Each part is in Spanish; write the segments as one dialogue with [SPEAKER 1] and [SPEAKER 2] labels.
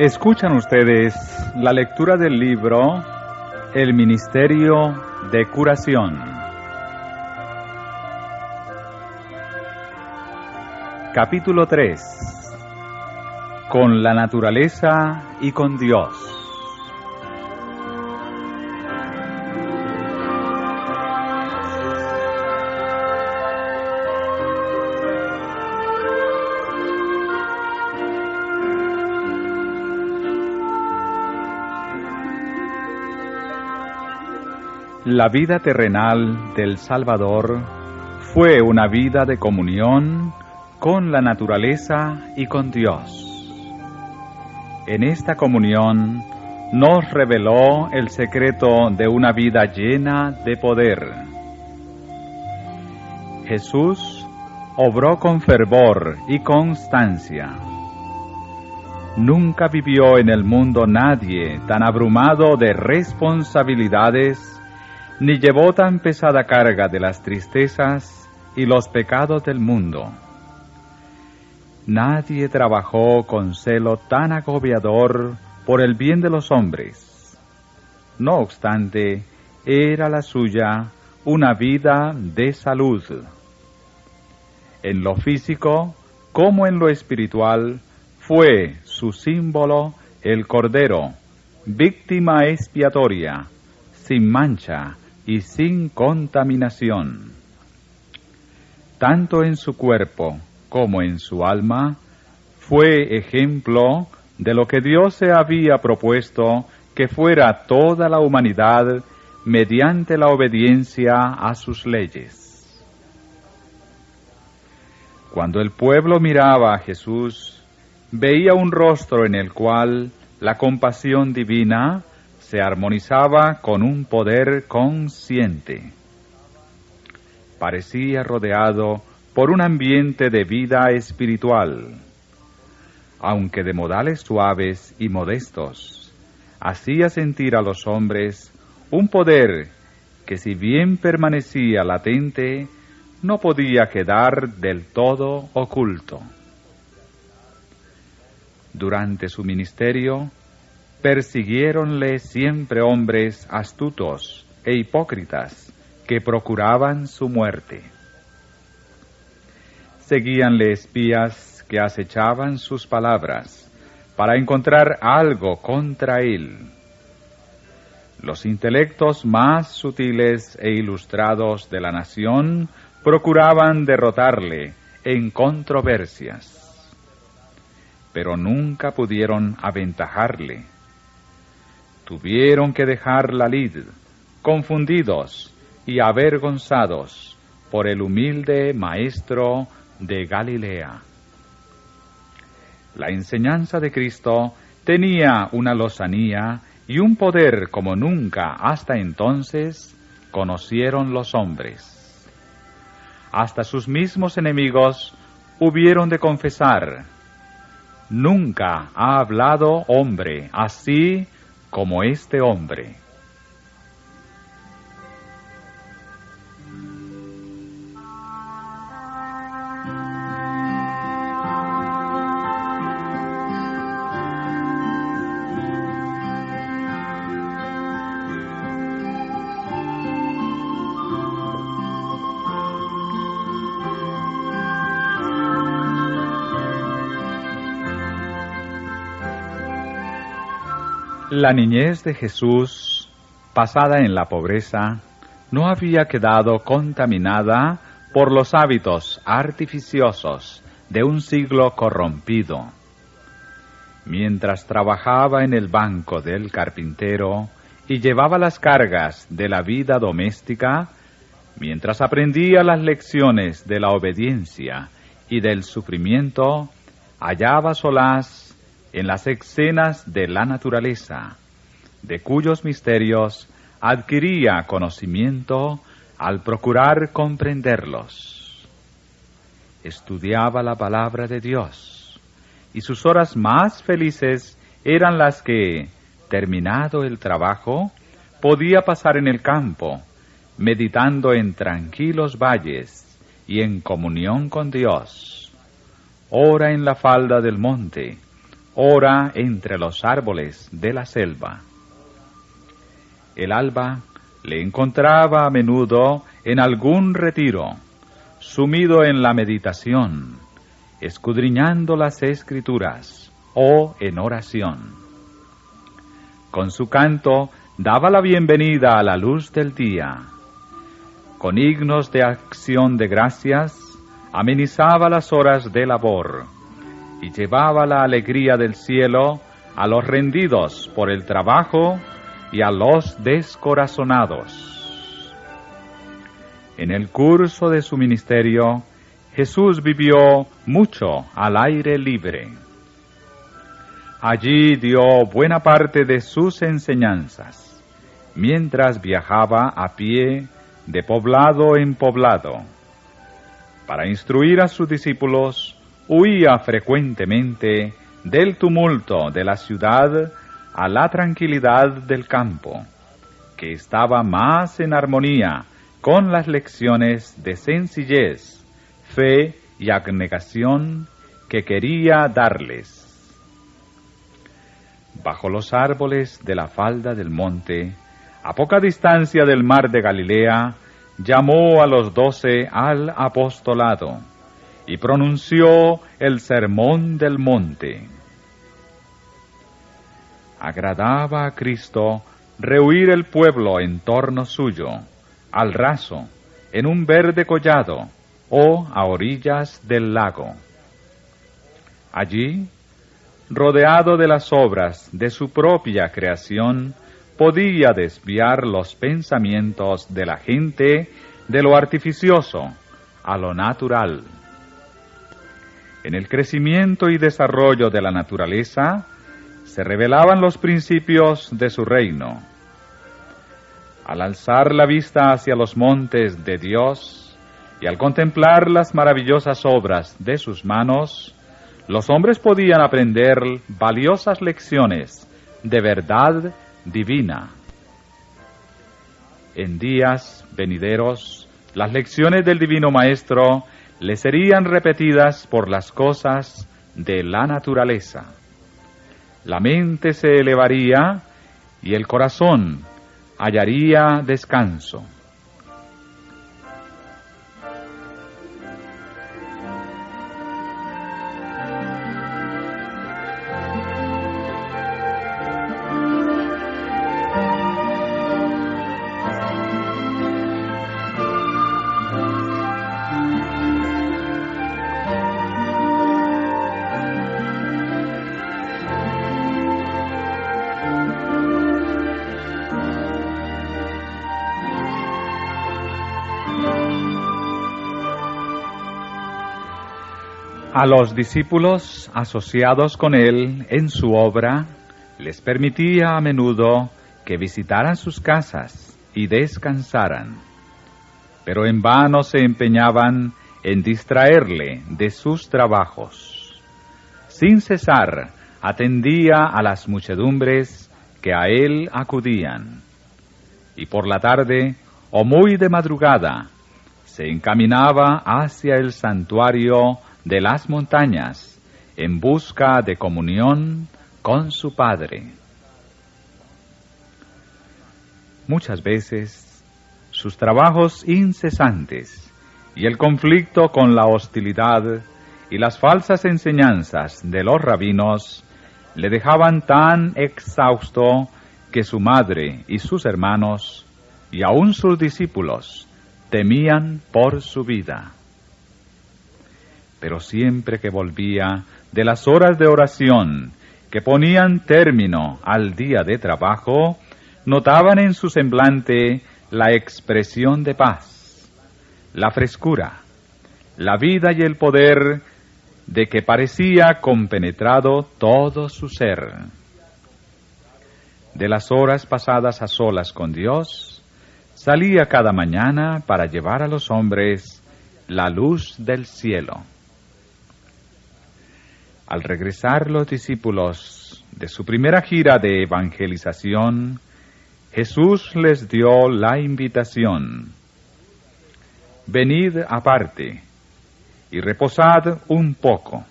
[SPEAKER 1] Escuchan ustedes la lectura del libro El Ministerio de Curación. Capítulo 3. Con la naturaleza y con Dios. La vida terrenal del Salvador fue una vida de comunión con la naturaleza y con Dios. En esta comunión nos reveló el secreto de una vida llena de poder. Jesús obró con fervor y constancia. Nunca vivió en el mundo nadie tan abrumado de responsabilidades, ni llevó tan pesada carga de las tristezas y los pecados del mundo. Nadie trabajó con celo tan agobiador por el bien de los hombres. No obstante, era la suya una vida de salud. En lo físico como en lo espiritual, fue su símbolo el Cordero, víctima expiatoria, sin mancha y sin contaminación. Tanto en su cuerpo como en su alma, fue ejemplo de lo que Dios se había propuesto que fuera toda la humanidad mediante la obediencia a sus leyes. Cuando el pueblo miraba a Jesús, veía un rostro en el cual la compasión divina se armonizaba con un poder consciente. Parecía rodeado por un ambiente de vida espiritual. Aunque de modales suaves y modestos, hacía sentir a los hombres un poder que, si bien permanecía latente, no podía quedar del todo oculto. Durante su ministerio, persiguiéronle siempre hombres astutos e hipócritas que procuraban su muerte. Seguíanle espías que acechaban sus palabras para encontrar algo contra él. Los intelectos más sutiles e ilustrados de la nación procuraban derrotarle en controversias, pero nunca pudieron aventajarle. Tuvieron que dejar la lid, confundidos y avergonzados por el humilde maestro de Galilea. La enseñanza de Cristo tenía una lozanía y un poder como nunca hasta entonces conocieron los hombres. Hasta sus mismos enemigos hubieron de confesar: nunca ha hablado hombre así como este hombre. La niñez de Jesús, pasada en la pobreza, no había quedado contaminada por los hábitos artificiosos de un siglo corrompido. Mientras trabajaba en el banco del carpintero y llevaba las cargas de la vida doméstica, mientras aprendía las lecciones de la obediencia y del sufrimiento, hallaba solaz en las escenas de la naturaleza, de cuyos misterios adquiría conocimiento al procurar comprenderlos. Estudiaba la palabra de Dios, y sus horas más felices eran las que, terminado el trabajo, podía pasar en el campo, meditando en tranquilos valles y en comunión con Dios, ora en la falda del monte, ora entre los árboles de la selva. El alba le encontraba a menudo en algún retiro, sumido en la meditación, escudriñando las escrituras o en oración. Con su canto daba la bienvenida a la luz del día. Con himnos de acción de gracias, amenizaba las horas de labor y llevaba la alegría del cielo a los rendidos por el trabajo y a los descorazonados. En el curso de su ministerio, Jesús vivió mucho al aire libre. Allí dio buena parte de sus enseñanzas, mientras viajaba a pie de poblado en poblado. Para instruir a sus discípulos, huía frecuentemente del tumulto de la ciudad a la tranquilidad del campo, que estaba más en armonía con las lecciones de sencillez, fe y abnegación que quería darles. Bajo los árboles de la falda del monte, a poca distancia del mar de Galilea, llamó a los 12 al apostolado y pronunció el sermón del monte. Agradaba a Cristo reunir el pueblo en torno suyo, al raso, en un verde collado o a orillas del lago. Allí, rodeado de las obras de su propia creación, podía desviar los pensamientos de la gente de lo artificioso a lo natural. En el crecimiento y desarrollo de la naturaleza se revelaban los principios de su reino. Al alzar la vista hacia los montes de Dios y al contemplar las maravillosas obras de sus manos, los hombres podían aprender valiosas lecciones de verdad divina. En días venideros, las lecciones del Divino Maestro le serían repetidas por las cosas de la naturaleza. La mente se elevaría y el corazón hallaría descanso. A los discípulos asociados con él en su obra, les permitía a menudo que visitaran sus casas y descansaran, pero en vano se empeñaban en distraerle de sus trabajos. Sin cesar, atendía a las muchedumbres que a él acudían, y por la tarde, o muy de madrugada, se encaminaba hacia el santuario de las montañas, en busca de comunión con su Padre. Muchas veces, sus trabajos incesantes y el conflicto con la hostilidad y las falsas enseñanzas de los rabinos le dejaban tan exhausto que su madre y sus hermanos, y aun sus discípulos, temían por su vida. Pero siempre que volvía de las horas de oración que ponían término al día de trabajo, notaban en su semblante la expresión de paz, la frescura, la vida y el poder de que parecía compenetrado todo su ser. De las horas pasadas a solas con Dios, salía cada mañana para llevar a los hombres la luz del cielo. Al regresar los discípulos de su primera gira de evangelización, Jesús les dio la invitación: venid aparte y reposad un poco.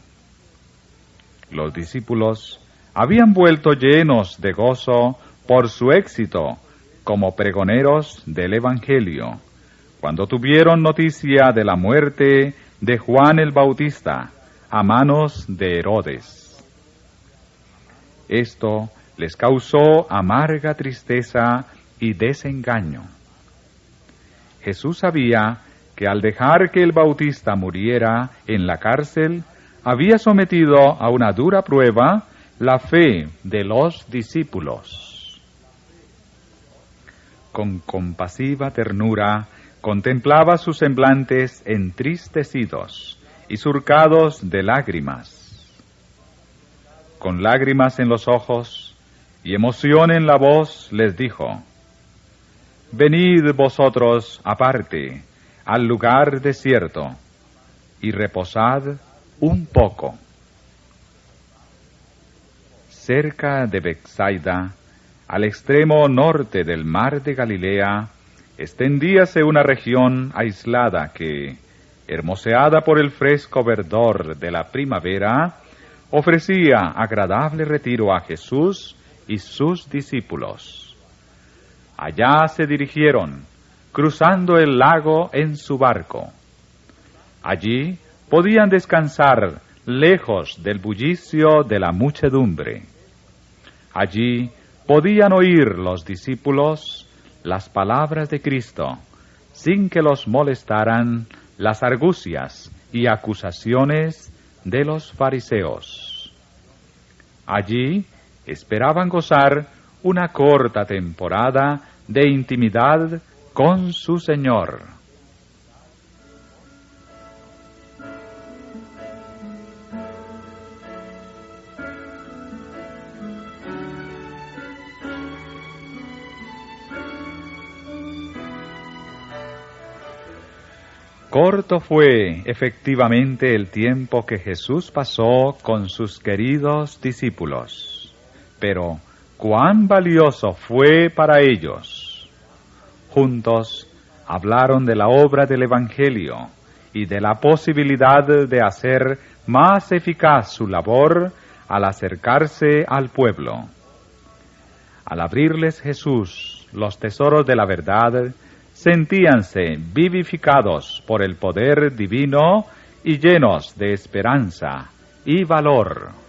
[SPEAKER 1] Los discípulos habían vuelto llenos de gozo por su éxito como pregoneros del Evangelio, cuando tuvieron noticia de la muerte de Juan el Bautista a manos de Herodes. Esto les causó amarga tristeza y desengaño. Jesús sabía que al dejar que el Bautista muriera en la cárcel, había sometido a una dura prueba la fe de los discípulos. Con compasiva ternura contemplaba sus semblantes entristecidos y surcados de lágrimas. Con lágrimas en los ojos y emoción en la voz les dijo: «Venid vosotros aparte, al lugar desierto, y reposad un poco». Cerca de Betsaida, al extremo norte del mar de Galilea, extendíase una región aislada que, hermoseada por el fresco verdor de la primavera, ofrecía agradable retiro a Jesús y sus discípulos. Allá se dirigieron, cruzando el lago en su barco. Allí podían descansar lejos del bullicio de la muchedumbre. Allí podían oír los discípulos las palabras de Cristo, sin que los molestaran las argucias y acusaciones de los fariseos. Allí esperaban gozar una corta temporada de intimidad con su Señor. Corto fue efectivamente el tiempo que Jesús pasó con sus queridos discípulos, pero cuán valioso fue para ellos. Juntos hablaron de la obra del Evangelio y de la posibilidad de hacer más eficaz su labor al acercarse al pueblo. Al abrirles Jesús los tesoros de la verdad, sentíanse vivificados por el poder divino y llenos de esperanza y valor.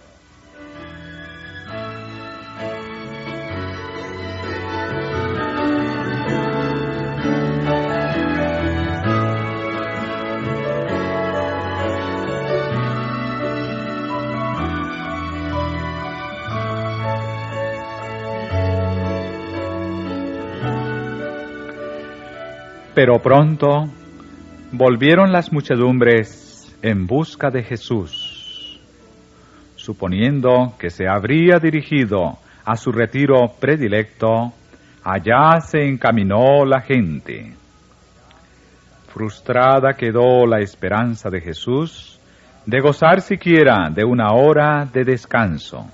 [SPEAKER 1] Pero pronto volvieron las muchedumbres en busca de Jesús. Suponiendo que se habría dirigido a su retiro predilecto, allá se encaminó la gente. Frustrada quedó la esperanza de Jesús de gozar siquiera de una hora de descanso.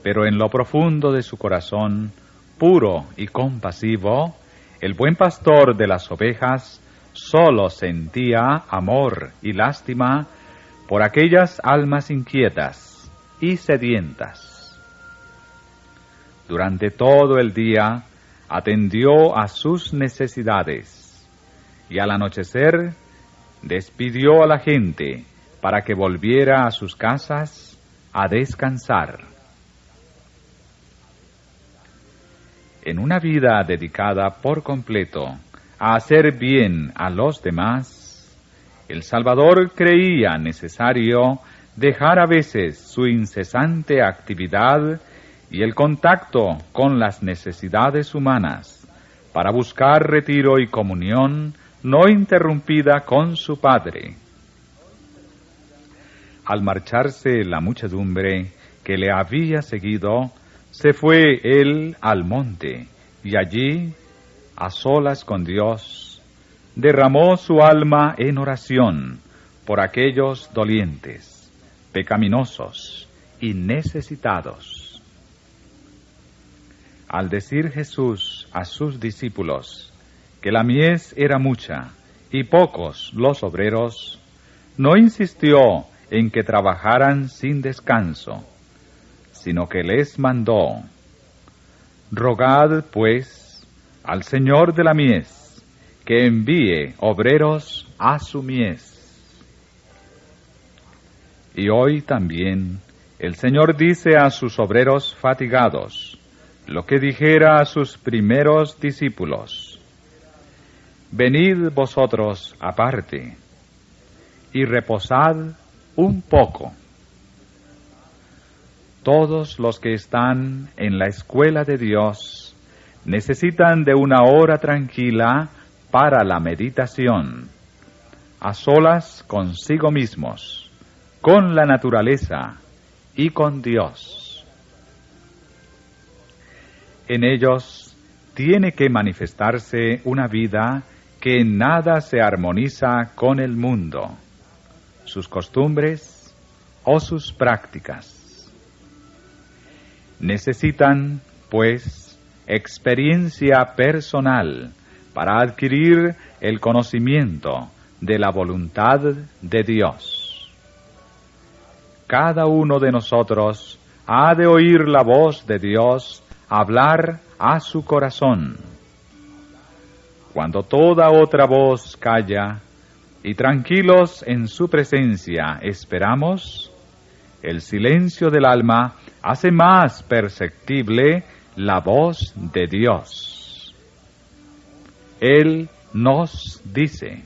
[SPEAKER 1] Pero en lo profundo de su corazón, puro y compasivo, el buen pastor de las ovejas solo sentía amor y lástima por aquellas almas inquietas y sedientas. Durante todo el día atendió a sus necesidades y al anochecer despidió a la gente para que volviera a sus casas a descansar. En una vida dedicada por completo a hacer bien a los demás, el Salvador creía necesario dejar a veces su incesante actividad y el contacto con las necesidades humanas para buscar retiro y comunión no interrumpida con su Padre. Al marcharse la muchedumbre que le había seguido, se fue él al monte, y allí, a solas con Dios, derramó su alma en oración por aquellos dolientes, pecaminosos y necesitados. Al decir Jesús a sus discípulos que la mies era mucha y pocos los obreros, no insistió en que trabajaran sin descanso, sino que les mandó: rogad, pues, al Señor de la mies, que envíe obreros a su mies. Y hoy también el Señor dice a sus obreros fatigados lo que dijera a sus primeros discípulos: venid vosotros aparte y reposad un poco. Todos los que están en la escuela de Dios necesitan de una hora tranquila para la meditación, a solas consigo mismos, con la naturaleza y con Dios. En ellos tiene que manifestarse una vida que en nada se armoniza con el mundo, sus costumbres o sus prácticas. Necesitan, pues, experiencia personal para adquirir el conocimiento de la voluntad de Dios. Cada uno de nosotros ha de oír la voz de Dios hablar a su corazón. Cuando toda otra voz calla y tranquilos en su presencia esperamos, el silencio del alma hace más perceptible la voz de Dios. Él nos dice: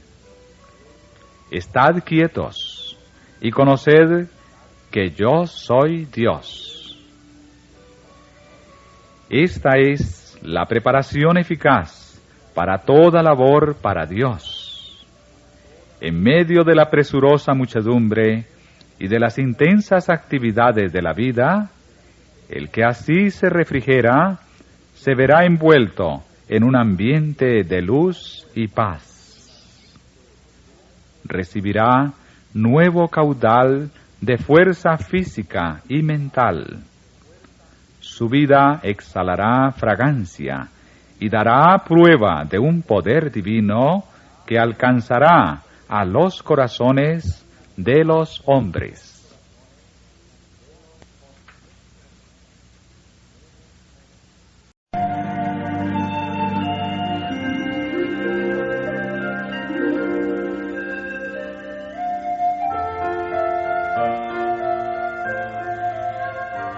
[SPEAKER 1] estad quietos y conoced que yo soy Dios. Esta es la preparación eficaz para toda labor para Dios. En medio de la presurosa muchedumbre y de las intensas actividades de la vida, el que así se refrigera se verá envuelto en un ambiente de luz y paz. Recibirá nuevo caudal de fuerza física y mental. Su vida exhalará fragancia y dará prueba de un poder divino que alcanzará a los corazones de los hombres.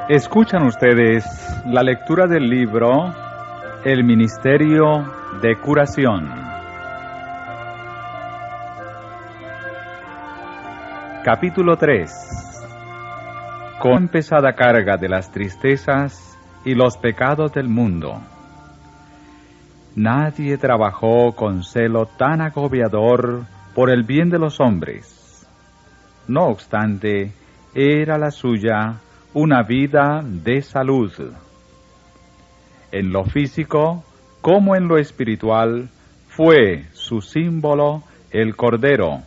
[SPEAKER 1] Escuchan ustedes la lectura del libro El Ministerio de Curación. Capítulo 3. Con pesada carga de las tristezas y los pecados del mundo. Nadie trabajó con celo tan agobiador por el bien de los hombres. No obstante, era la suya una vida de salud. En lo físico como en lo espiritual fue su símbolo el Cordero,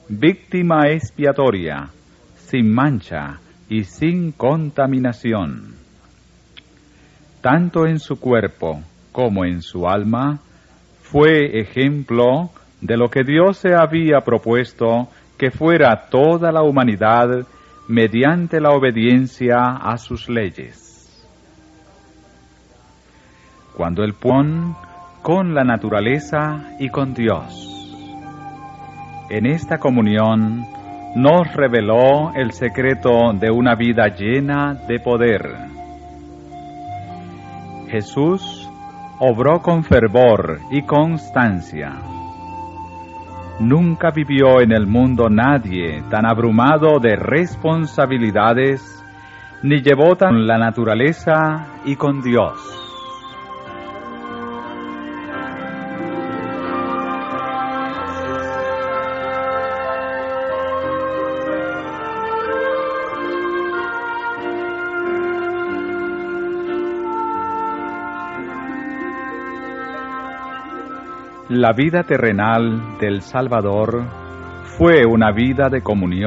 [SPEAKER 1] víctima expiatoria, sin mancha y sin contaminación. Tanto en su cuerpo como en su alma fue ejemplo de lo que Dios se había propuesto que fuera toda la humanidad mediante la obediencia a sus leyes. Cuando el pueblo con la naturaleza y con Dios. En esta comunión nos reveló el secreto de una vida llena de poder. Jesús obró con fervor y constancia. Nunca vivió en el mundo nadie tan abrumado de responsabilidades, ni llevó tan la naturaleza y con Dios. La vida terrenal del Salvador fue una vida de comunión